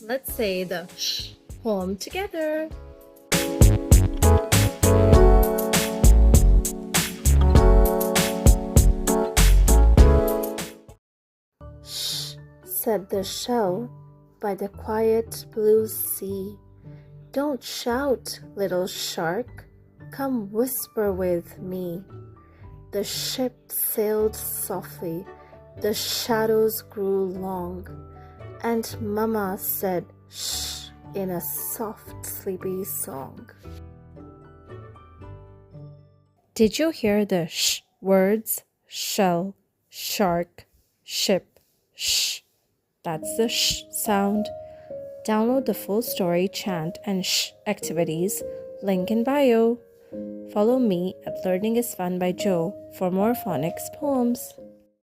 Let's say the sh poem together. Shh, said the shell by the quiet blue sea. Don't shout, little shark. Come whisper with me. The ship sailed softly. The shadows grew long. And Mama said shh in a soft, sleepy song. Did you hear the sh words? Shell, shark, ship, shh. That's the sh sound. Download the full story, chant, and shh activities. Link in bio. Follow me at Learning is Fun by Joe for more phonics poems.